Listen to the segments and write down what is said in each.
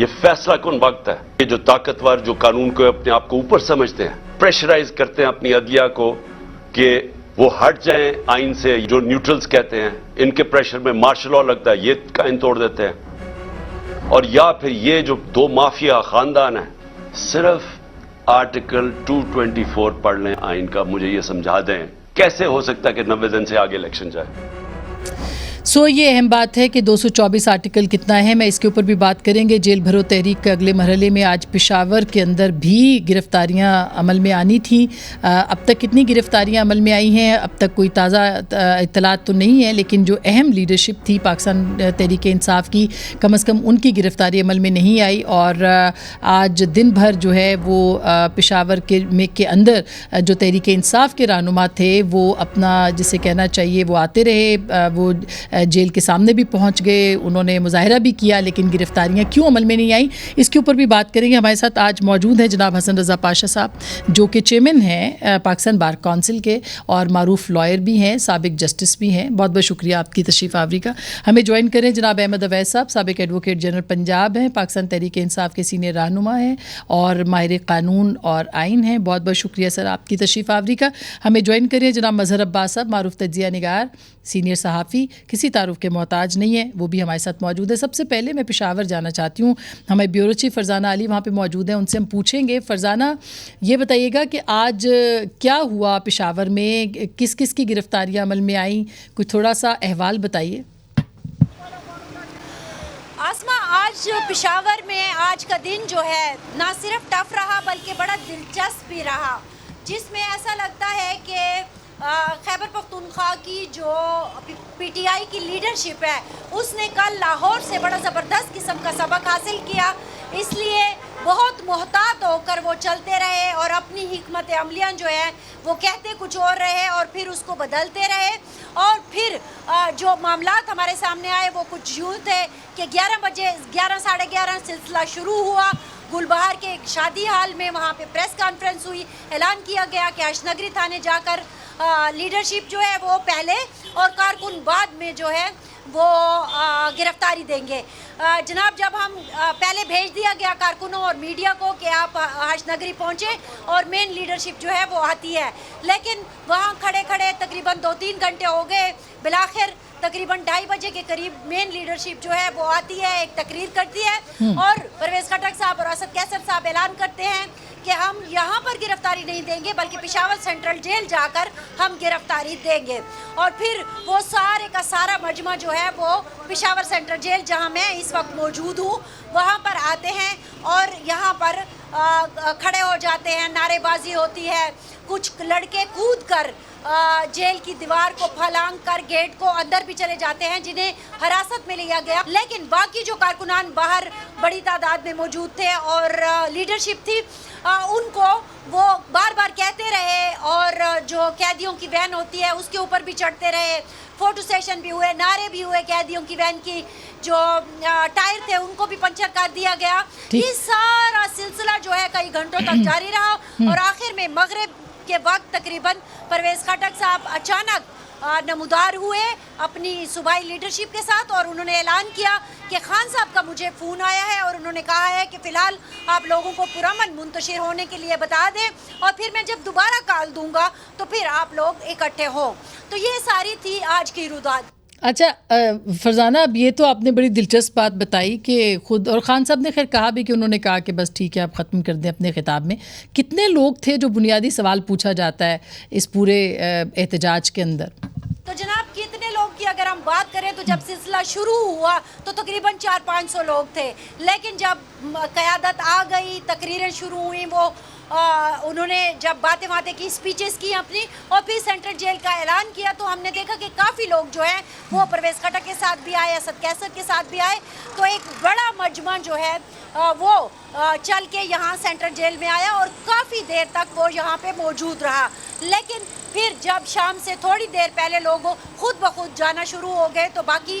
یہ فیصلہ کن وقت ہے. یہ جو طاقتور جو قانون کو اپنے آپ کو اوپر سمجھتے ہیں, پریشرائز کرتے ہیں اپنی عدلیہ کو کہ وہ ہٹ جائیں آئین سے, جو نیوٹرلز کہتے ہیں, ان کے پریشر میں مارشل لا لگتا ہے, یہ قائم توڑ دیتے ہیں. اور یا پھر یہ جو دو مافیا خاندان ہیں, صرف آرٹیکل 224 پڑھ لیں آئین کا, مجھے یہ سمجھا دیں کیسے ہو سکتا ہے کہ 90 دن سے آگے الیکشن جائے. یہ اہم بات ہے کہ 224 آرٹیکل کتنا ہے, میں اس کے اوپر بھی بات کریں گے. جیل بھرو تحریک کے اگلے مرحلے میں آج پشاور کے اندر بھی گرفتاریاں عمل میں آنی تھیں. اب تک کتنی گرفتاریاں عمل میں آئی ہیں اب تک کوئی تازہ اطلاعات تو نہیں ہے, لیکن جو اہم لیڈرشپ تھی پاکستان تحریک انصاف کی, کم از کم ان کی گرفتاری عمل میں نہیں آئی. اور آج دن بھر جو ہے وہ پشاور کے اندر جو تحریک انصاف کے رہنما تھے وہ اپنا جسے کہنا چاہیے وہ آتے رہے, وہ جیل کے سامنے بھی پہنچ گئے, انہوں نے مظاہرہ بھی کیا, لیکن گرفتاریاں کیوں عمل میں نہیں آئیں اس کے اوپر بھی بات کریں گے. ہمارے ساتھ آج موجود ہیں جناب حسن رضا پاشا صاحب, جو کہ چیئرمین ہیں پاکستان بار کونسل کے اور معروف لائر بھی ہیں, سابق جسٹس بھی ہیں. بہت بہت شکریہ آپ کی تشریف آوری کا. ہمیں جوائن کریں جناب احمد اویس صاحب, سابق ایڈوکیٹ جنرل پنجاب ہیں, پاکستان تحریک انصاف کے سینئر رہنما ہیں اور ماہر قانون اور آئین ہیں. بہت بہت شکریہ سر آپ کی تشریف آوری کا. ہمیں جوائن کریں جناب مظہر عباس صاحب, معروف تجزیہ نگار, سینئر صحافی, کسی تعارف کے محتاج نہیں ہے, وہ بھی ہمارے ساتھ موجود ہے. سب سے پہلے میں پشاور جانا چاہتی ہوں, ہمیں بیورو چیف فرزانہ علی وہاں پہ موجود ہیں, ان سے ہم پوچھیں گے. فرزانہ, یہ بتائیے گا کہ آج کیا ہوا پشاور میں, کس کس کی گرفتاریاں عمل میں آئیں, کچھ تھوڑا سا احوال بتائیے. آسما, آج پشاور میں آج کا دن جو ہے نہ صرف ٹف رہا بلکہ بڑا دلچسپ بھی رہا, جس میں ایسا لگتا ہے کہ خیبر پختونخوا کی جو پی ٹی آئی کی لیڈرشپ ہے اس نے کل لاہور سے بڑا زبردست قسم کا سبق حاصل کیا, اس لیے بہت محتاط ہو کر وہ چلتے رہے اور اپنی حکمت عملیاں جو ہے وہ کہتے کچھ اور رہے اور پھر اس کو بدلتے رہے. اور پھر جو معاملات ہمارے سامنے آئے وہ کچھ یوں تھے کہ 11 بجے 11:30 سلسلہ شروع ہوا. گلبہار کے ایک شادی ہال میں وہاں پہ پریس کانفرنس ہوئی, اعلان کیا گیا کہ اشنگری تھانے جا کر لیڈرشپ جو ہے وہ پہلے اور کارکن بعد میں جو ہے وہ گرفتاری دیں گے. جناب, جب ہم پہلے بھیج دیا گیا کارکنوں اور میڈیا کو کہ آپ ہاش نگری پہنچے اور مین لیڈرشپ جو ہے وہ آتی ہے, لیکن وہاں کھڑے کھڑے تقریباً 2-3 گھنٹے ہو گئے. بالآخر تقریباً 2:30 بجے کے قریب مین لیڈرشپ جو ہے وہ آتی ہے, ایک تقریر کرتی ہے اور پرویز خٹک صاحب اور اسد کیسر صاحب اعلان کرتے ہیں کہ ہم یہاں پر گرفتاری نہیں دیں گے بلکہ پشاور سینٹرل جیل جا کر ہم گرفتاری دیں گے. اور پھر وہ سارے کا سارا مجمع جو ہے وہ پشاور سینٹرل جیل جہاں میں اس وقت موجود ہوں وہاں پر آتے ہیں اور یہاں پر کھڑے ہو جاتے ہیں, نعرے بازی ہوتی ہے, کچھ لڑکے کود کر جیل کی دیوار کو پھلانگ کر گیٹ کو اندر بھی چلے جاتے ہیں جنہیں حراست میں لیا گیا. لیکن باقی جو کارکنان باہر بڑی تعداد میں موجود تھے اور لیڈرشپ تھی ان کو وہ بار بار کہتے رہے اور جو قیدیوں کی وین ہوتی ہے اس کے اوپر بھی چڑھتے رہے, فوٹو سیشن بھی ہوئے, نعرے بھی ہوئے, قیدیوں کی وین کی جو ٹائر تھے ان کو بھی پنچر کر دیا گیا. یہ سارا سلسلہ جو ہے کئی گھنٹوں تک جاری رہا اور آخر میں مغرب کے وقت تقریباً پرویز خٹک صاحب اچانک نمودار ہوئے اپنی صوبائی لیڈرشپ کے ساتھ اور انہوں نے اعلان کیا کہ خان صاحب کا مجھے فون آیا ہے اور انہوں نے کہا ہے کہ فی الحال آپ لوگوں کو پرامن منتشر ہونے کے لیے بتا دیں اور پھر میں جب دوبارہ کال دوں گا تو پھر آپ لوگ اکٹھے ہوں. تو یہ ساری تھی آج کی روداد. اچھا فرزانہ, اب یہ تو آپ نے بڑی دلچسپ بات بتائی کہ خود اور خان صاحب نے خیر کہا بھی کہ انہوں نے کہا کہ بس ٹھیک ہے آپ ختم کر دیں اپنے خطاب میں. کتنے لوگ تھے جو بنیادی سوال پوچھا جاتا ہے اس پورے احتجاج کے اندر؟ تو جناب کتنے لوگ کی اگر ہم بات کریں تو جب سلسلہ شروع ہوا تو تقریباً 400-500 لوگ تھے, لیکن جب قیادت آ گئی, تقریریں شروع ہوئیں, وہ انہوں نے جب باتیں کی, اسپیچز کی اپنی اور پھر سینٹرل جیل کا اعلان کیا تو ہم نے دیکھا کہ کافی لوگ جو ہیں وہ پرویز خٹک کے ساتھ بھی آئے, اسد کیسر کے ساتھ بھی آئے. تو ایک بڑا مجمع جو ہے وہ چل کے یہاں سینٹرل جیل میں آیا اور کافی دیر تک وہ یہاں پہ موجود رہا. لیکن پھر جب شام سے تھوڑی دیر پہلے لوگ خود بخود جانا شروع ہو گئے تو باقی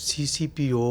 CCPO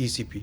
ECP।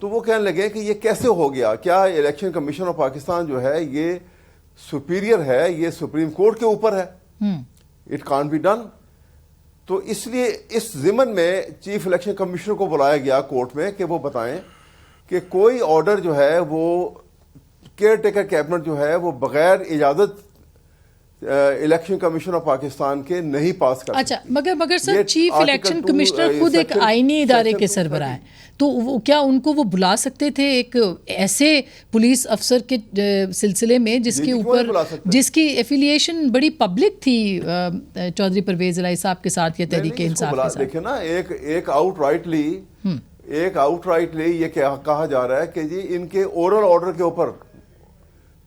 تو وہ کہنے لگے کہ یہ کیسے ہو گیا, کیا الیکشن کمیشن آف پاکستان جو ہے یہ سپیریئر ہے, یہ سپریم کورٹ کے اوپر ہے, اٹ کانٹ بی ڈن. تو اس لیے اس ضمن میں چیف الیکشن کمشنر کو بلایا گیا کورٹ میں کہ وہ بتائیں کہ کوئی آرڈر جو ہے وہ کیئر ٹیکر کیبنٹ جو ہے وہ بغیر اجازت الیکشن کمیشن آف پاکستان کے نہیں پاس کر. اچھا مگر سر چیف الیکشن کمشنر خود ایک آئینی ادارے کے سربراہ ہیں, تو کیا ان کو وہ بلا سکتے تھے ایک ایسے پولیس افسر کے سلسلے میں جس کے اوپر جس کی ایفیلیشن بڑی پبلک تھی چودھری پرویز الہی صاحب کے ساتھ یا تحریک انصاف کے ساتھ؟ دیکھیں نا, ایک آؤٹ رائٹلی یہ کہا جا رہا ہے کہ جی ان کے اورل آرڈر کے اوپر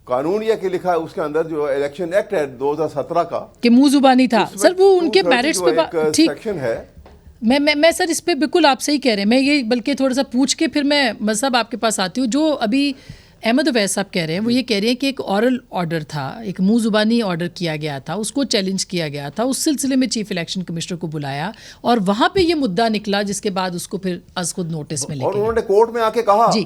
قانون یہ کہ لکھا ہے اس کے اندر جو الیکشن ایکٹ ہے 2017 کا کہ منہ زبانی تھا. سر وہ ان کے میرٹس پہ ٹھیک ہے, میں سر اس پہ بالکل آپ صحیح کہہ رہے ہیں. میں یہ بلکہ تھوڑا سا پوچھ کے پھر میں مذہب آپ کے پاس آتی ہوں. جو ابھی احمد اویس صاحب کہہ رہے ہیں وہ یہ کہہ رہے ہیں کہ ایک اورل آرڈر تھا, ایک منہ زبانی آرڈر کیا گیا تھا, اس کو چیلنج کیا گیا تھا, اس سلسلے میں چیف الیکشن کمشنر کو بلایا اور وہاں پہ یہ مدعا نکلا جس کے بعد اس کو پھر از خود نوٹس میں لے اور انہوں نے کورٹ میں آ کے کہا. جی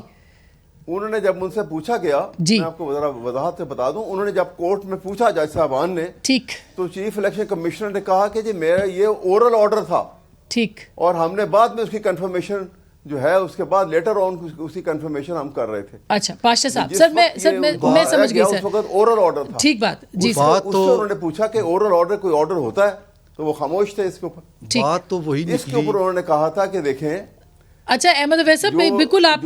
انہوں نے جب ان سے پوچھا گیا, میں آپ کو ذرا وضاحت سے بتا دوں, انہوں نے جب کورٹ میں پوچھا جج صاحبان نے, ٹھیک, تو چیف الیکشن کمشنر نے کہا کہ جی میرا یہ اورل آرڈر تھا, ٹھیک, اور ہم نے بعد میں اس کی کنفرمیشن جو ہے اس کے بعد لیٹر آن اس کی کنفرمیشن ہم کر رہے تھے. اچھا پاشا صاحب, سر میں سمجھ گئی سر, اس وقت اورل آرڈر تھا. ٹھیک بات, جی سر. اس سے انہوں نے پوچھا کہ اورل آرڈر کوئی آرڈر ہوتا ہے, تو وہ خاموش تھے اس کے اوپر. بات تو وہی اس کے اوپر انہوں نے کہا تھا کہ دیکھیں. اچھا احمد اویس صاحب, بالکل آپ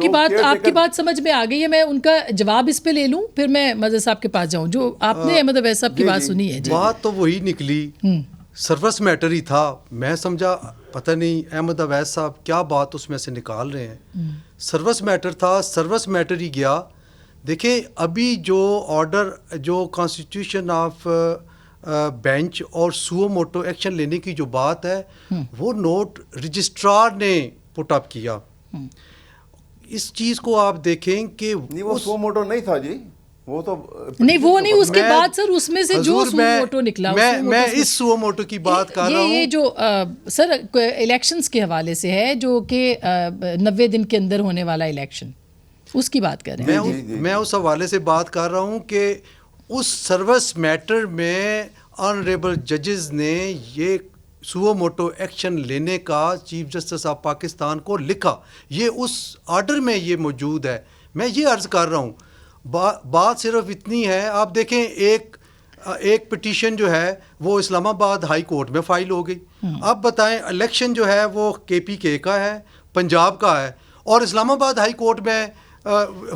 کی بات سمجھ میں آ گئی ہے. میں ان کا جواب اس پہ لے لوں پھر میں مظہر صاحب کے پاس جاؤں. جو آپ نے احمد اویس صاحب کی بات سنی ہے, بات تو وہی نکلی, سروس میٹر ہی تھا. میں سمجھا پتہ نہیں احمد اویس صاحب کیا بات اس میں سے نکال رہے ہیں. سروس میٹر تھا, سروس میٹر ہی گیا. دیکھیں ابھی جو آرڈر جو کانسٹیٹیوشن آف بینچ اور سو موٹو ایکشن لینے کی جو بات ہے وہ نوٹ رجسٹرار نے پٹ اپ کیا. اس چیز کو آپ دیکھیں کہ وہ سو موٹو نہیں تھا جی, وہ تو نہیں, وہ نہیں, اس کے بعد سر اس میں سے جو سو موٹو نکلا, میں اس سو موٹو کی بات کر رہا ہوں. یہ جو سر الیکشنز کے حوالے سے ہے جو کہ 90 دن کے اندر ہونے والا الیکشن, اس کی بات کر رہے ہیں. میں اس حوالے سے بات کر رہا ہوں کہ اس سروس میٹر میں آنریبل ججز نے یہ سو موٹو ایکشن لینے کا چیف جسٹس آف پاکستان کو لکھا. یہ اس آرڈر میں یہ موجود ہے. میں یہ عرض کر رہا ہوں, بات صرف اتنی ہے. آپ دیکھیں ایک پٹیشن جو ہے وہ اسلام آباد ہائی کورٹ میں فائل ہو گئی. اب بتائیں الیکشن جو ہے وہ KPK کا ہے, پنجاب کا ہے, اور اسلام آباد ہائی کورٹ میں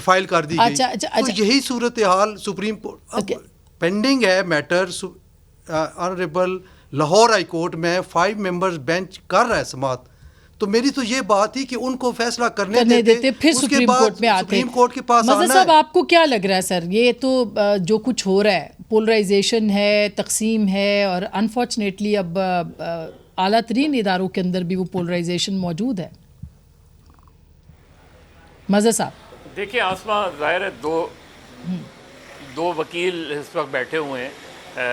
فائل کر دی گئی. تو یہی صورتحال سپریم کورٹ پینڈنگ ہے matter. Honourable Lahore high court میں 5 ممبرز بینچ کر رہا ہے سماعت. تو میری تو یہ بات تھی کہ ان کو فیصلہ کرنے دیتے, پھر سپریم کورٹ میں آتے. سپریم کورٹ کے پاس مظہر صاحب آپ کو کیا لگ رہا ہے سر, یہ تو جو کچھ ہو رہا ہے, پولرائزیشن ہے, تقسیم ہے, اور انفارچونیٹلی اب اعلیٰ ترین اداروں کے اندر بھی وہ پولرائزیشن موجود ہے. مظہر صاحب دیکھیں, آسما ظاہر ہے دو وکیل اس وقت بیٹھے ہوئے ہیں,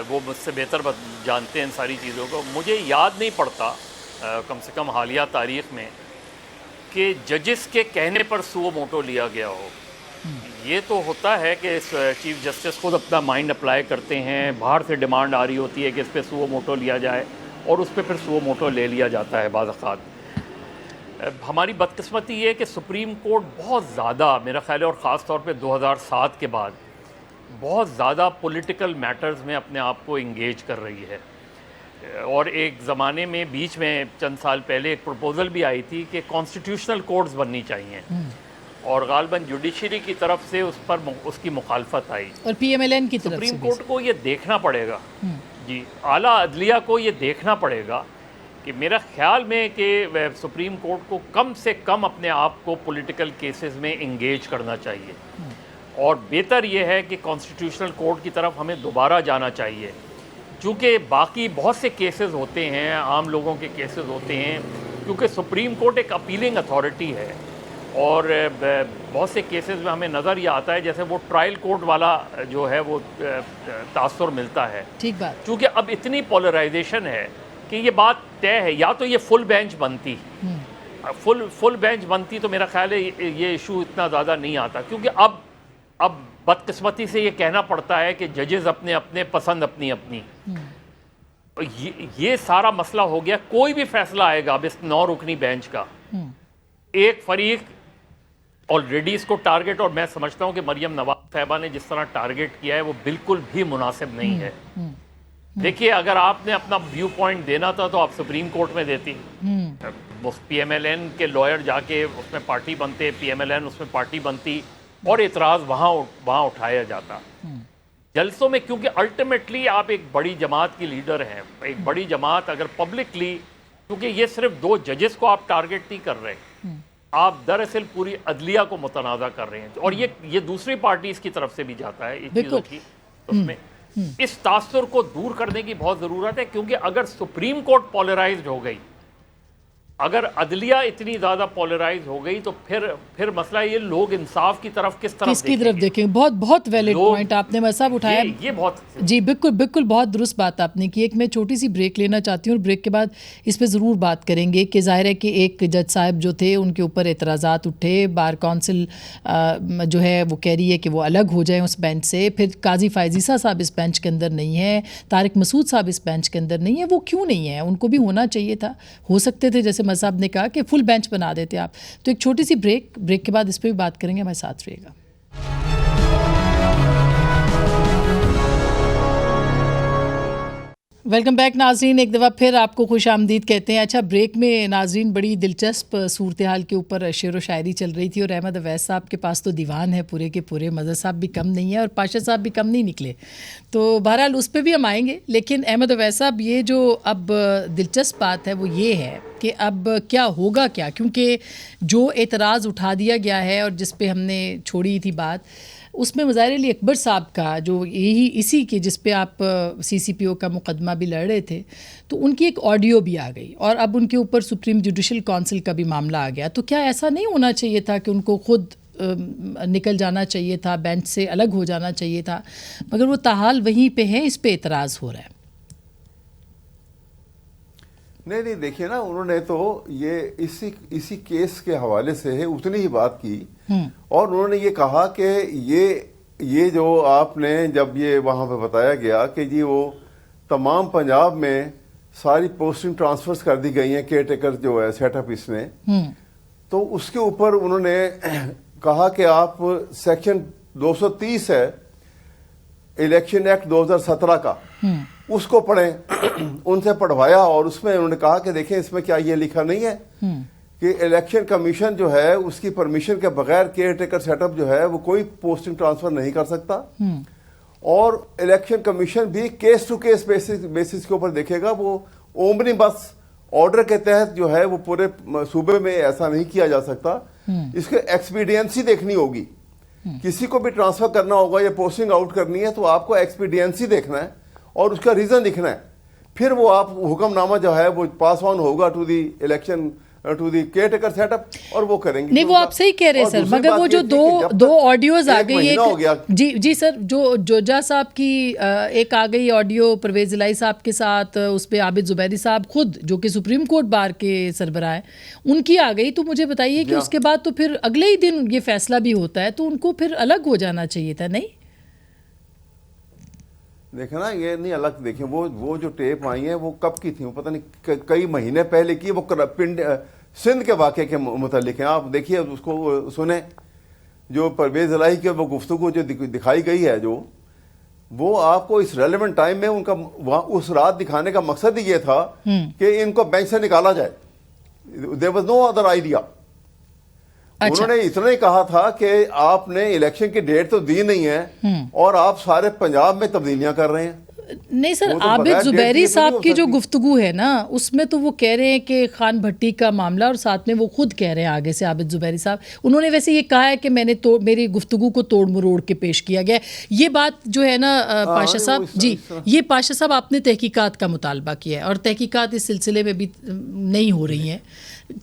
وہ مجھ سے بہتر جانتے ہیں ان ساری چیزوں کو. مجھے یاد نہیں پڑتا کم سے کم حالیہ تاریخ میں کہ ججز کے کہنے پر سو موٹو لیا گیا ہو. یہ تو ہوتا ہے کہ چیف جسٹس خود اپنا مائنڈ اپلائی کرتے ہیں, باہر سے ڈیمانڈ آ رہی ہوتی ہے کہ اس پہ سو موٹو لیا جائے, اور اس پہ پھر سو موٹو لے لیا جاتا ہے بعض اوقات. ہماری بدقسمتی یہ ہے کہ سپریم کورٹ بہت زیادہ میرا خیال ہے, اور خاص طور پہ 2007 کے بعد بہت زیادہ پولیٹیکل میٹرز میں اپنے آپ کو انگیج کر رہی ہے. اور ایک زمانے میں بیچ میں چند سال پہلے ایک پروپوزل بھی آئی تھی کہ کانسٹیٹیوشنل کورٹس بننی چاہیے, اور غالباً جوڈیشری کی طرف سے اس کی مخالفت آئی, اور PMLN کی طرف سے. سپریم کورٹ کو یہ دیکھنا پڑے گا, جی اعلیٰ عدلیہ کو یہ دیکھنا پڑے گا کہ میرا خیال میں کہ سپریم کورٹ کو کم سے کم اپنے آپ کو پولیٹیکل کیسز میں انگیج کرنا چاہیے, اور بہتر یہ ہے کہ کانسٹیٹیوشنل کورٹ کی طرف ہمیں دوبارہ جانا چاہیے, چونکہ باقی بہت سے کیسز ہوتے ہیں, عام لوگوں کے کیسز ہوتے ہیں, کیونکہ سپریم کورٹ ایک اپیلنگ اتھارٹی ہے, اور بہت سے کیسز میں ہمیں نظر یہ آتا ہے جیسے وہ ٹرائل کورٹ والا جو ہے وہ تاثر ملتا ہے. ٹھیک بات. چونکہ اب اتنی پولرائزیشن ہے کہ یہ بات طے ہے, یا تو یہ فل بینچ بنتی فل بینچ بنتی تو میرا خیال ہے یہ ایشو اتنا زیادہ نہیں آتا، کیونکہ اب بدقسمتی سے یہ کہنا پڑتا ہے کہ ججز اپنے اپنے پسند اپنی اپنی، یہ سارا مسئلہ ہو گیا. کوئی بھی فیصلہ آئے گا اب اس 9 رکنی بینچ کا، ایک فریق آلریڈی اس کو ٹارگٹ، اور میں سمجھتا ہوں کہ مریم نواز صاحبہ نے جس طرح ٹارگٹ کیا ہے وہ بالکل بھی مناسب نہیں ہے. دیکھیے اگر آپ نے اپنا ویو پوائنٹ دینا تھا تو آپ سپریم کورٹ میں دیتی، پی ایم ایل این کے لائر جا کے اس میں پارٹی بنتے، پی ایم ایل این اس میں پارٹی بنتی اور اعتراض وہاں اٹھایا جاتا. جلسوں میں کیونکہ الٹیمیٹلی آپ ایک بڑی جماعت کی لیڈر ہیں، ایک بڑی جماعت اگر پبلکلی، کیونکہ یہ صرف 2 ججز کو آپ ٹارگٹ نہیں کر رہے، آپ دراصل پوری عدلیہ کو متنازع کر رہے ہیں، اور یہ دوسری پارٹیز کی طرف سے بھی جاتا ہے اس چیزوں کی. اس میں اس تاثر کو دور کرنے کی بہت ضرورت ہے، کیونکہ اگر سپریم کورٹ پولرائزڈ ہو گئی، اگر عدلیہ اتنی زیادہ پولرائز ہو گئی تو پھر مسئلہ یہ لوگ انصاف کی طرف کس طرف دیکھیں. بہت ویلڈ پوائنٹ آپ نے صاحب اٹھایا. یہ بہت جی بالکل بہت درست بات آپ نے کی. ایک میں چھوٹی سی بریک لینا چاہتی ہوں، اور بریک کے بعد اس پہ ضرور بات کریں گے کہ ظاہر ہے کہ ایک جج صاحب جو تھے ان کے اوپر اعتراضات اٹھے، بار کونسل جو ہے وہ کہہ رہی ہے کہ وہ الگ ہو جائیں اس بینچ سے، پھر قاضی فائزیسا صاحب اس بینچ کے اندر نہیں ہیں، طارق مسعود صاحب اس بینچ کے اندر نہیں ہیں. وہ کیوں نہیں ہیں؟ ان کو بھی ہونا چاہیے تھا، ہو سکتے تھے جیسے صاحب نے کہا کہ فل بینچ بنا دیتے آپ. تو ایک چھوٹی سی بریک کے بعد اس پہ بھی بات کریں گے، ہمارے ساتھ رہیے گا. ویلکم بیک ناظرین، ایک دفعہ پھر آپ کو خوش آمدید کہتے ہیں. اچھا بریک میں ناظرین بڑی دلچسپ صورتحال کے اوپر شعر و شاعری چل رہی تھی، اور احمد اویس صاحب کے پاس تو دیوان ہے پورے کے پورے، مظہر صاحب بھی کم نہیں ہے اور پاشا صاحب بھی کم نہیں نکلے، تو بہرحال اس پہ بھی ہم آئیں گے. لیکن احمد اویس صاحب یہ جو اب دلچسپ بات ہے وہ یہ ہے کہ اب کیا ہوگا کیا، کیونکہ جو اعتراض اٹھا دیا گیا ہے اور جس پہ ہم نے چھوڑی تھی بات، اس میں مظاہر علی اکبر صاحب کا جو اسی کے جس پہ آپ سی سی پی او کا مقدمہ بھی لڑ رہے تھے، تو ان کی ایک آڈیو بھی آ گئی، اور اب ان کے اوپر سپریم جوڈیشل کونسل کا بھی معاملہ آ گیا. تو کیا ایسا نہیں ہونا چاہیے تھا کہ ان کو خود نکل جانا چاہیے تھا، بینچ سے الگ ہو جانا چاہیے تھا، مگر وہ تاحال وہیں پہ ہیں، اس پہ اعتراض ہو رہا ہے؟ نہیں دیکھیے نا، انہوں نے تو یہ اسی کیس کے حوالے سے اتنی ہی بات کی، اور انہوں نے یہ کہا کہ یہ جو آپ نے جب یہ وہاں پہ بتایا گیا کہ جی وہ تمام پنجاب میں ساری پوسٹنگ ٹرانسفرز کر دی گئی ہیں، کیئر ٹیکر جو ہے سیٹ اپ اس نے، تو اس کے اوپر انہوں نے کہا کہ آپ سیکشن 230 ہے الیکشن ایکٹ 2017 کا، اس کو پڑھیں. ان سے پڑھوایا، اور اس میں انہوں نے کہا کہ دیکھیں اس میں کیا یہ لکھا نہیں ہے کہ الیکشن کمیشن جو ہے اس کی پرمیشن کے بغیر کیئر ٹیکر سیٹ اپ جو ہے وہ کوئی پوسٹنگ ٹرانسفر نہیں کر سکتا، اور الیکشن کمیشن بھی کیس ٹو کیس بیسس کے اوپر دیکھے گا. وہ اومنی بس آرڈر کے تحت جو ہے وہ پورے صوبے میں ایسا نہیں کیا جا سکتا. اس کے ایکسپیڈینسی دیکھنی ہوگی، کسی کو بھی ٹرانسفر کرنا ہوگا یا پوسٹنگ آؤٹ کرنی ہے تو آپ کو ایکسپیڈینسی دیکھنا ہے اور اس کا ریزن لکھنا ہے، پھر وہ آپ حکم نامہ جو ہے وہ پاس آن ہوگا to the election to the caretaker setup, اور وہ کریں گے. نہیں وہ آپ صحیح کہہ رہے ہیں سر، مگر وہ جو دو آڈیوز آ گئی ہے، جی سر، جو جوجا صاحب کی ایک آ گئی آڈیو پرویز الہی صاحب کے ساتھ، اس پہ عابد زبیری صاحب خود جو کہ سپریم کورٹ بار کے سربراہ ہیں، ان کی آ گئی. تو مجھے بتائیے کہ اس کے بعد تو پھر اگلے ہی دن یہ فیصلہ بھی ہوتا ہے، تو ان کو پھر الگ ہو جانا چاہیے تھا، نہیں؟ دیکھیں نا، یہ نہیں الگ، دیکھیں وہ جو ٹیپ آئی ہیں وہ کب کی تھیں، وہ پتہ نہیں کئی مہینے پہلے کی، وہ پنڈ سندھ کے واقعے کے متعلق ہیں. آپ دیکھیے اس کو سنیں، جو پرویز الہی کے وہ گفتگو جو دکھائی گئی ہے، جو وہ آپ کو اس ریلیونٹ ٹائم میں ان کا اس رات دکھانے کا مقصد ہی یہ تھا کہ ان کو بینچ سے نکالا جائے. there was no other idea. انہوں نے اتنا ہی کہا تھا کہ آپ نے الیکشن کی ڈیٹ تو دی نہیں ہے اور آپ سارے پنجاب میں تبدیلیاں کر رہے ہیں. نہیں سر، عابد زبیری صاحب کی جو گفتگو ہے نا، اس میں تو وہ کہہ رہے ہیں کہ خان بھٹی کا معاملہ، اور ساتھ میں وہ خود کہہ رہے ہیں آگے سے عابد زبیری صاحب، انہوں نے ویسے یہ کہا ہے کہ میں نے میری گفتگو کو توڑ مروڑ کے پیش کیا گیا. یہ بات جو ہے نا پاشا صاحب، جی یہ پاشا صاحب آپ نے تحقیقات کا مطالبہ کیا ہے، اور تحقیقات اس سلسلے میں بھی نہیں ہو رہی ہیں.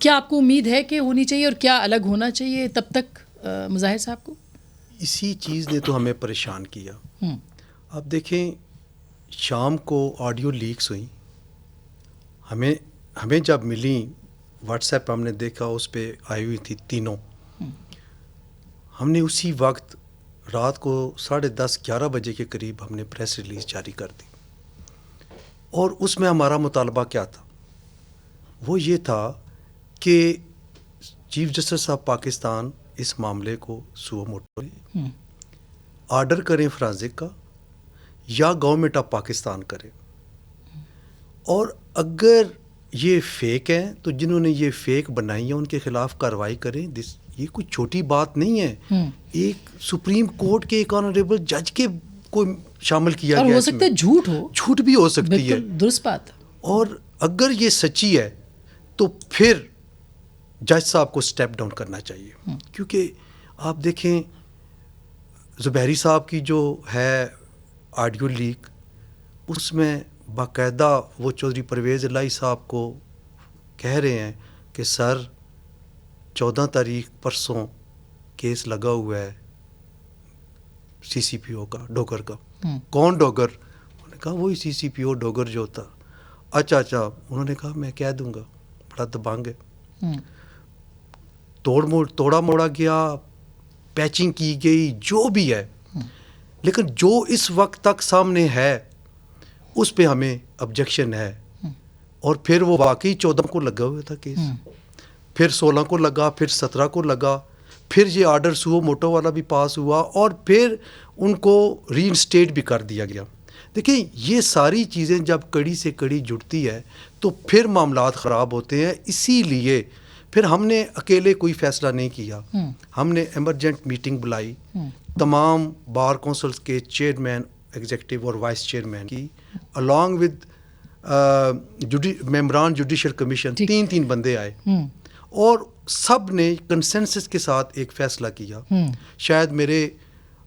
کیا آپ کو امید ہے کہ ہونی چاہیے، اور کیا الگ ہونا چاہیے تب تک مظاہر صاحب کو؟ اسی چیز نے تو ہمیں پریشان کیا. اب دیکھیں، شام کو آڈیو لیکس ہوئیں، ہمیں جب ملیں واٹس ایپ ہم نے دیکھا اس پہ آئی ہوئی تھی تینوں. ہم نے اسی وقت رات کو 10:30 11 بجے کے قریب ہم نے پریس ریلیز جاری کر دی. اور اس میں ہمارا مطالبہ کیا تھا؟ وہ یہ تھا کہ چیف جسٹس آف پاکستان اس معاملے کو سو موٹو لیں، آرڈر کریں فرانزک کا یا گورنمنٹ آف پاکستان کرے. اور اگر یہ فیک ہیں تو جنہوں نے یہ فیک بنائی ہیں ان کے خلاف کارروائی کریں. یہ کوئی چھوٹی بات نہیں ہے. ایک سپریم کورٹ کے ایک آنریبل جج کے کو شامل کیا گیا. اور ہو سکتا ہے جھوٹ بھی ہو سکتی ہے. درست بات. اور اگر یہ سچی ہے تو پھر جج صاحب کو سٹیپ ڈاؤن کرنا چاہیے. کیونکہ آپ دیکھیں زبیری صاحب کی جو ہے آڈیو لیک، اس میں باقاعدہ وہ چودھری پرویز الہی صاحب کو کہہ رہے ہیں کہ سر 14 تاریخ پرسوں کیس لگا ہوا ہے سی سی پی او کا، ڈوگر کا. کون ڈوگر؟ انہوں نے کہا وہی سی سی پی او ڈوگر جو ہوتا. اچھا انہوں نے کہا میں کہہ دوں گا. بڑا دبانگ ہے. توڑا موڑا گیا، پیچنگ کی گئی، جو بھی ہے، لیکن جو اس وقت تک سامنے ہے اس پہ ہمیں آبجیکشن ہے. اور پھر وہ واقعی 14 کو لگا ہوا تھا کیس، پھر 16 کو لگا، پھر 17 کو لگا، پھر یہ آرڈر سو موٹو والا بھی پاس ہوا اور پھر ان کو ری انسٹیٹ بھی کر دیا گیا. دیکھیں یہ ساری چیزیں جب کڑی سے کڑی جڑتی ہے تو پھر معاملات خراب ہوتے ہیں. اسی لیے پھر ہم نے اکیلے کوئی فیصلہ نہیں کیا. ہم نے ایمرجنٹ میٹنگ بلائی، تمام بار کونسلز کے چیئرمین، ایگزیکٹو اور وائس چیئرمین کی، along with ممبران جوڈیشل کمیشن، 3 بندے آئے اور سب نے کنسنسس کے ساتھ ایک فیصلہ کیا. شاید میرے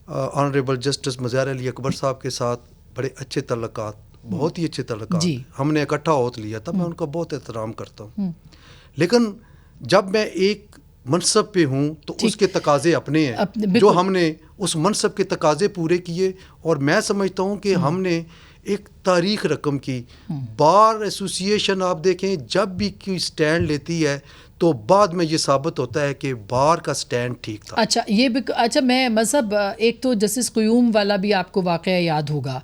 آنریبل جسٹس مظاہر علی اکبر صاحب کے ساتھ بڑے اچھے تعلقات، بہت ہی اچھے تعلقات، ہم نے اکٹھا ہوت لیا تھا. میں ان کا بہت احترام کرتا ہوں. لیکن جب میں ایک منصب پہ ہوں تو اس کے تقاضے اپنے ہیں، جو ہم نے اس منصب کے تقاضے پورے کیے. اور میں سمجھتا ہوں کہ ہم نے ایک تاریخ رقم کی. بار ایسوسیشن آپ دیکھیں جب بھی کوئی سٹینڈ لیتی ہے تو بعد میں یہ ثابت ہوتا ہے کہ بار کا سٹینڈ ٹھیک تھا. اچھا میں مذہب ایک تو جسٹس قیوم والا بھی آپ کو واقعہ یاد ہوگا،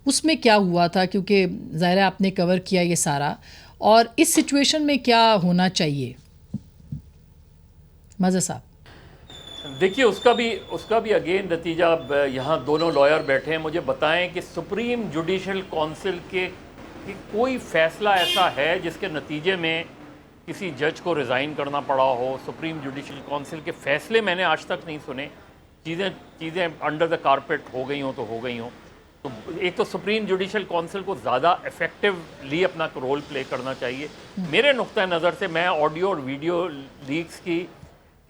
اس میں کیا ہوا تھا؟ کیونکہ ظاہر آپ نے کور کیا یہ سارا، اور اس سچویشن میں کیا ہونا چاہیے مظہر صاحب؟ دیکھیے اس کا بھی اگین نتیجہ، یہاں دونوں لائر بیٹھے ہیں، مجھے بتائیں کہ سپریم جوڈیشل کونسل کے کوئی فیصلہ ایسا ہے جس کے نتیجے میں کسی جج کو ریزائن کرنا پڑا ہو؟ سپریم جوڈیشل کونسل کے فیصلے میں نے آج تک نہیں سنے. چیزیں انڈر دا کارپیٹ ہو گئی ہوں تو ہو گئی ہوں. تو ایک تو سپریم جوڈیشل کونسل کو زیادہ ایفیکٹولی اپنا رول پلے کرنا چاہیے. میرے نقطۂ نظر سے میں آڈیو اور ویڈیو لیکس کے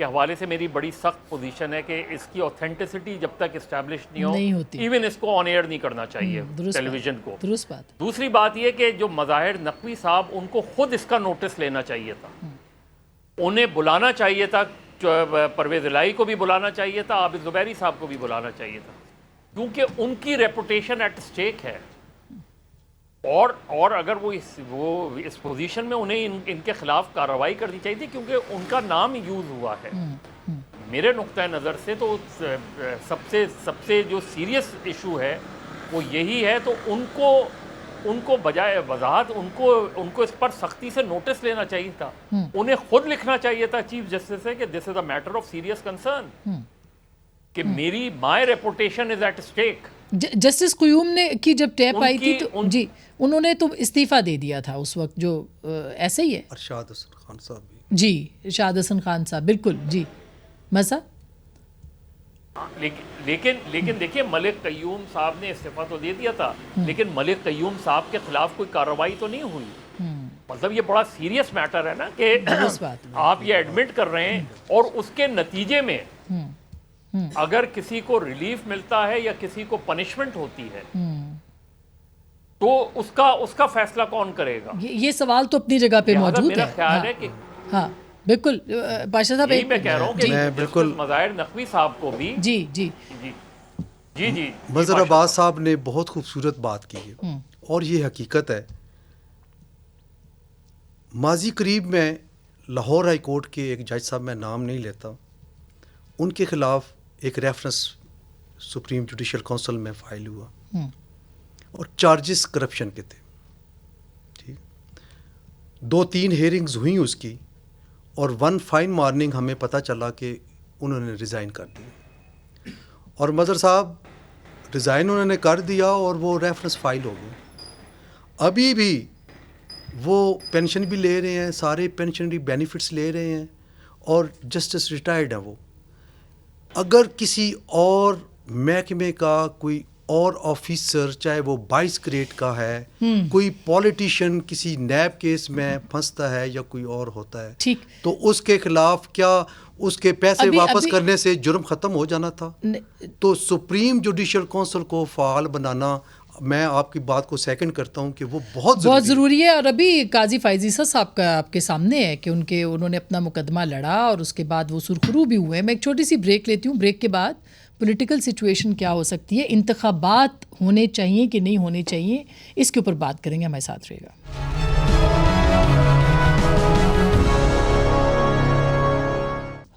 حوالے سے میری بڑی سخت پوزیشن ہے کہ اس کی اوتھینٹسٹی جب تک اسٹیبلش نہیں ہو، ایون اس کو آن ایئر نہیں کرنا چاہیے ٹیلی ویژن کو. دوسری بات یہ کہ جو مظاہر نقوی صاحب، ان کو خود اس کا نوٹس لینا چاہیے تھا. انہیں بلانا چاہیے تھا، پرویز الہی کو بھی بلانا چاہیے تھا، عابد زبیری صاحب کو بھی بلانا چاہیے تھا، کیونکہ ان کی ریپوٹیشن ایٹ اسٹیک ہے. اور اگر وہ اس پوزیشن میں انہیں ان کے خلاف کارروائی کرنی چاہیے تھی، کیونکہ ان کا نام یوز ہوا ہے. میرے نقطۂ نظر سے تو سب سے جو سیریس ایشو ہے وہ یہی ہے. تو ان کو بجائے وضاحت ان کو اس پر سختی سے نوٹس لینا چاہیے تھا. انہیں خود لکھنا چاہیے تھا چیف جسٹس سے کہ this is a matter of serious concern, کہ my reputation is at stake. Justice Qayyum نے کی جب ٹیپ آئی تھی تو جی انہوں نے تو استعفیٰ دے دیا تھا اس وقت، جو ایسے ہی ہے. ارشاد حسن خان صاحب بھی، جی ارشاد حسن خان صاحب، بالکل. جی مزہ. لیکن دیکھیے ملک قیوم صاحب نے استعفیٰ تو دے دیا تھا، لیکن ملک قیوم صاحب کے خلاف کوئی کارروائی تو نہیں ہوئی. مطلب یہ بڑا سیریس میٹر ہے نا کہ آپ یہ ایڈمٹ کر رہے ہیں اور اس کے نتیجے میں اگر کسی کو ریلیف ملتا ہے یا کسی کو پنشمنٹ ہوتی ہے تو اس کا فیصلہ کون کرے گا؟ یہ سوال تو اپنی جگہ پہ موجود ہے. میرا خیال ہے کہ ہاں بالکل پاشا صاحب، میں کہہ رہا ہوں کہ بالکل مظاہر نقوی صاحب کو بھی جی مظہر عباس صاحب نے بہت خوبصورت بات کی ہے، اور یہ حقیقت ہے. ماضی قریب میں لاہور ہائی کورٹ کے ایک جج صاحب, میں نام نہیں لیتا, ان کے خلاف ایک ریفرنس سپریم جوڈیشل کونسل میں فائل ہوا اور چارجز کرپشن کے تھے. ٹھیک, 2-3 ہیئرنگز ہوئیں اس کی, اور ون فائن مارننگ ہمیں پتہ چلا کہ انہوں نے ریزائن کر دیا. اور مظہر صاحب ریزائن انہوں نے کر دیا اور وہ ریفرنس فائل ہو گئی. ابھی بھی وہ پینشن بھی لے رہے ہیں, سارے پینشنری بینیفٹس لے رہے ہیں, اور جسٹس ریٹائرڈ ہیں وہ. اگر کسی اور محکمے کا کوئی اور آفیسر, چاہے وہ 22 گریڈ کا ہے, کوئی پولیٹیشین کسی نیب کیس میں پھنستا ہے یا کوئی اور ہوتا ہے, تو اس کے خلاف کیا اس کے پیسے واپس کرنے سے جرم ختم ہو جانا تھا؟ تو سپریم جوڈیشل کونسل کو فعال بنانا, میں آپ کی بات کو سیکنڈ کرتا ہوں کہ وہ بہت ضروری ہے. اور ابھی قاضی فائز عیسیٰ صاحب کا آپ کے سامنے ہے کہ انہوں نے اپنا مقدمہ لڑا اور اس کے بعد وہ سرخرو بھی ہوئے. میں ایک چھوٹی سی بریک لیتی ہوں, بریک کے بعد پولیٹیکل سچویشن کیا ہو سکتی ہے, انتخابات ہونے چاہیے کہ نہیں ہونے چاہیے, اس کے اوپر بات کریں گے. ہمارے ساتھ رہے گا.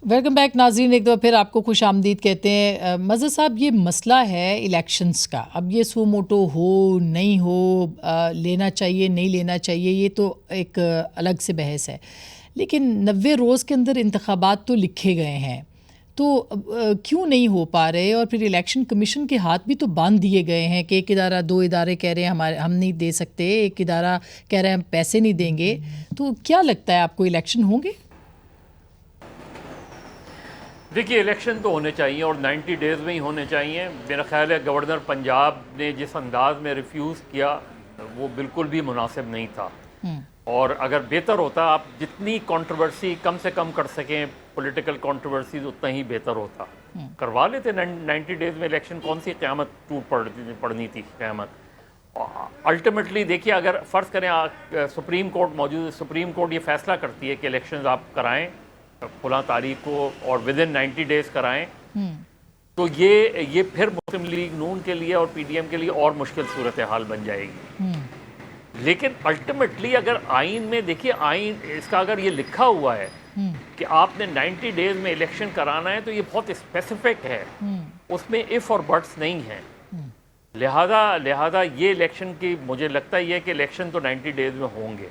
ویلکم بیک ناظرین, ایک دفعہ پھر آپ کو خوش آمدید کہتے ہیں. مظہر صاحب, یہ مسئلہ ہے الیکشنز کا. اب یہ سو موٹو ہو نہیں ہو, لینا چاہیے نہیں لینا چاہیے, یہ تو ایک الگ سے بحث ہے. لیکن 90 روز کے اندر انتخابات تو لکھے گئے ہیں, تو کیوں نہیں ہو پا رہے؟ اور پھر الیکشن کمیشن کے ہاتھ بھی تو باندھ دیے گئے ہیں کہ ایک ادارہ 2 ادارے کہہ رہے ہیں ہم نہیں دے سکتے, ایک ادارہ کہہ رہے ہیں ہم پیسے نہیں دیں گے. تو کیا لگتا ہے آپ کو, الیکشن ہوں گے؟ دیکھیے, الیکشن تو ہونے چاہیے اور 90 ڈیز میں ہی ہونے چاہیے. میرا خیال ہے گورنر پنجاب نے جس انداز میں ریفیوز کیا وہ بالکل بھی مناسب نہیں تھا. اور اگر بہتر ہوتا, آپ جتنی کنٹروورسی کم سے کم کر سکیں, پولیٹیکل کنٹروورسیز, اتنا ہی بہتر ہوتا. کروا لیتے 90 ڈیز میں الیکشن. کون سی قیامت ٹوٹ پڑنی تھی قیامت. الٹیمیٹلی دیکھیے, اگر فرض کریں سپریم کورٹ موجود ہے, سپریم کورٹ یہ فیصلہ کرتی ہے کہ الیکشنز آپ کرائیں فلاں تاریخ کو اور ودن 90 ڈیز کرائیں, تو یہ پھر مسلم لیگ نون کے لیے اور پی ڈی ایم کے لیے اور مشکل صورتحال بن جائے گی. لیکن الٹیمیٹلی اگر آئین میں دیکھیے, آئین اس کا اگر یہ لکھا ہوا ہے کہ آپ نے 90 ڈیز میں الیکشن کرانا ہے, تو یہ بہت اسپیسیفک ہے, اس میں اف اور بٹس نہیں ہیں. لہذا یہ الیکشن کی مجھے لگتا ہے کہ الیکشن تو 90 ڈیز میں ہوں گے.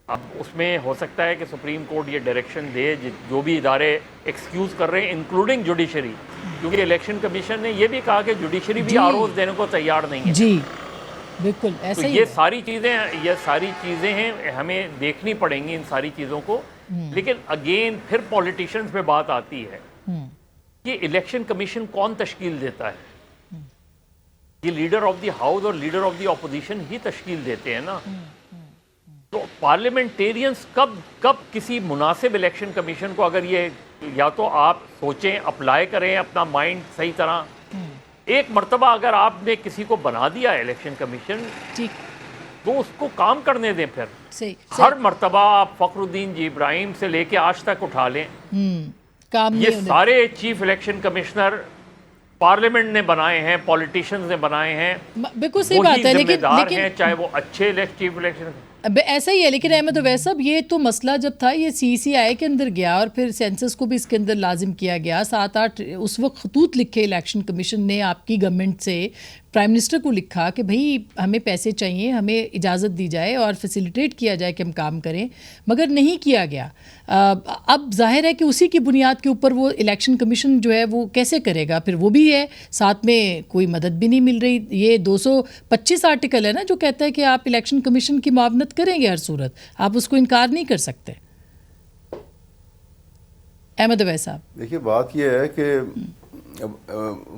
اب اس میں ہو سکتا ہے کہ سپریم کورٹ یہ ڈائریکشن دے, جو بھی ادارے ایکسکیوز کر رہے ہیں انکلوڈنگ جوڈیشری, کیونکہ الیکشن کمیشن نے یہ بھی کہا کہ جوڈیشری بھی آروز دینے کو تیار نہیں ہے. جی بالکل ایسے ہی. یہ ساری چیزیں ہیں, ہمیں دیکھنی پڑیں گی ان ساری چیزوں کو. لیکن اگین پھر پولیٹیشنز پہ بات آتی ہے کہ الیکشن کمیشن کون تشکیل دیتا ہے؟ یہ لیڈر آف دی ہاؤس اور لیڈر آف دی اپوزیشن ہی تشکیل دیتے ہیں نا. تو پارلیمنٹیرینز کب کسی مناسب الیکشن کمیشن کو, اگر یہ یا تو آپ سوچیں, اپلائی کریں اپنا مائنڈ صحیح طرح, ایک مرتبہ اگر آپ نے کسی کو بنا دیا ہے الیکشن کمیشن, تو اس کو کام کرنے دیں. پھر ہر مرتبہ آپ فخر الدین جی ابراہیم سے لے کے آج تک اٹھا لیں, یہ سارے چیف الیکشن کمشنر پارلیمنٹ نے بنائے ہیں, پولیٹیشنز نے بنائے ہیں, بالکل صحیح بات ہے. لیکن چاہے وہ اچھے چیف الیکشن ایسا ہی ہے. لیکن احمد اویس صاحب, یہ تو مسئلہ جب تھا یہ CCI کے اندر گیا اور پھر سینسس کو بھی اس کے اندر لازم کیا گیا. 7-8 اس وقت خطوط لکھے الیکشن کمیشن نے آپ کی گورنمنٹ سے, پرائم منسٹر کو لکھا کہ بھائی ہمیں پیسے چاہیے, ہمیں اجازت دی جائے اور فیسیلیٹیٹ کیا جائے کہ ہم کام کریں, مگر نہیں کیا گیا. اب ظاہر ہے کہ اسی کی بنیاد کے اوپر وہ الیکشن کمیشن جو ہے وہ کیسے کرے گا. پھر وہ بھی ہے, ساتھ میں کوئی مدد بھی نہیں مل رہی. یہ 225 آرٹیکل ہے نا جو کہتا ہے کہ آپ الیکشن کمیشن کی معاونت کریں گے ہر صورت, آپ اس کو انکار نہیں کر سکتے. احمد اویس صاحب, دیکھیے بات یہ ہے کہ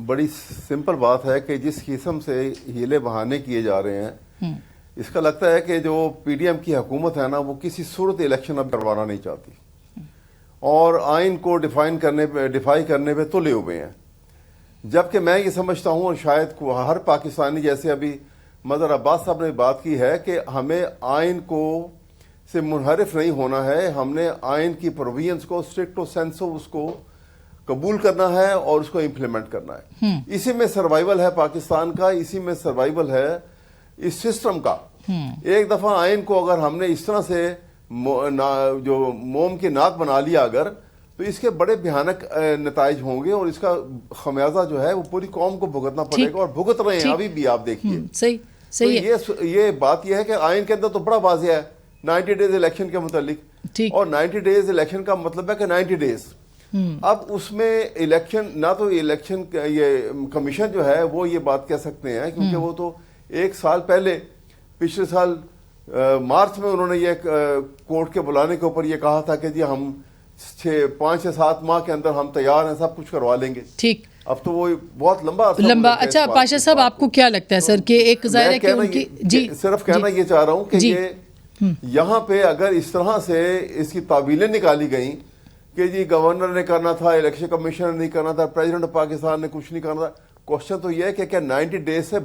بڑی سمپل بات ہے کہ جس قسم سے ہیلے بہانے کیے جا رہے ہیں, اس کا لگتا ہے کہ جو پی ڈی ایم کی حکومت ہے نا, وہ کسی صورت الیکشن اب کروانا نہیں چاہتی اور آئین کو ڈیفائی کرنے پہ تلے ہوئے ہیں. جبکہ میں یہ سمجھتا ہوں, اور شاید ہر پاکستانی, جیسے ابھی مظہر عباس صاحب نے بات کی ہے, کہ ہمیں آئین کو سے منحرف نہیں ہونا ہے. ہم نے آئین کی پروویژنز کو اسٹرکٹ و سینسو اس کو قبول کرنا ہے اور اس کو امپلیمنٹ کرنا ہے. اسی میں سروائیول ہے پاکستان کا, اسی میں سروائیول ہے اس سسٹم کا. ایک دفعہ آئین کو اگر ہم نے اس طرح سے جو موم کی ناک بنا لیا اگر، تو اس کے بڑے بھیانک نتائج ہوں گے، اور اس کا خمیازہ جو ہے وہ پوری قوم کو بھگتنا پڑے گا، اور بھگت رہے ہیں ابھی بھی. آپ دیکھیے صحیح ہے. یہ بات یہ ہے کہ آئین کے اندر تو بڑا واضح ہے 90 ڈیز الیکشن کے متعلق، اور 90 ڈیز الیکشن کا مطلب ہے کہ 90 ڈیز. اب اس میں الیکشن نہ تو الیکشن یہ کمیشن جو ہے وہ یہ بات کہہ سکتے ہیں، کیونکہ وہ تو ایک سال پہلے پچھلے سال مارچ میں انہوں نے یہ کورٹ کے بلانے کے اوپر یہ کہا تھا کہ جی ہم 5 سے 7 ماہ کے اندر ہم تیار ہیں، سب کچھ کروا لیں گے. ٹھیک. اب تو وہ بہت لمبا. اچھا پاشا صاحب، آپ کو کیا لگتا ہے سر کہ ایک ظاہر ہے کہ ان کی صرف کہنا یہ چاہ رہا ہوں کہ یہ یہاں پہ اگر اس طرح سے اس کی تعویلیں نکالی گئیں کہ جی گورنر نے کرنا تھا، الیکشن کمیشنر نے نہیں کرنا تھا، پریزیڈنٹ آف پاکستان نے کچھ نہیں کرنا تھا. کوشچن تو یہ ہے کہ کیا 90 ڈیز سے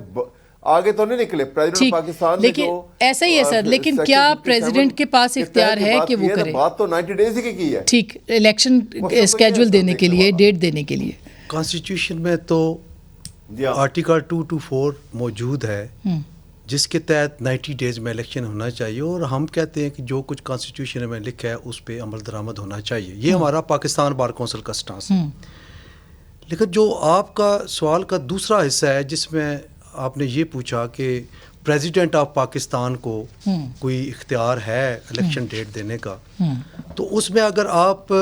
آگے تو نہیں نکلے پریزیڈنٹ پاکستان نے؟ لیکن ایسا ہی ہے سر، لیکن کیا پریزیڈنٹ کے پاس اختیار ہے کہ وہ کرے؟ بات تو 90 ڈیز ہی کی ہے. ٹھیک، الیکشن اسکیجول دینے کے لیے، ڈیٹ دینے کے لیے. کانسٹیٹیوشن میں تو آرٹیکل 224 موجود ہے جس کے تحت 90 ڈیز میں الیکشن ہونا چاہیے، اور ہم کہتے ہیں کہ جو کچھ کانسٹیٹیوشن میں لکھا ہے اس پہ عمل درآمد ہونا چاہیے. یہ ہمارا پاکستان بار کونسل کا سٹانس ہے. لیکن جو آپ کا سوال کا دوسرا حصہ ہے جس میں آپ نے یہ پوچھا کہ پریزیڈنٹ آف پاکستان کو کوئی اختیار ہے الیکشن ڈیٹ دینے کا، تو اس میں اگر آپ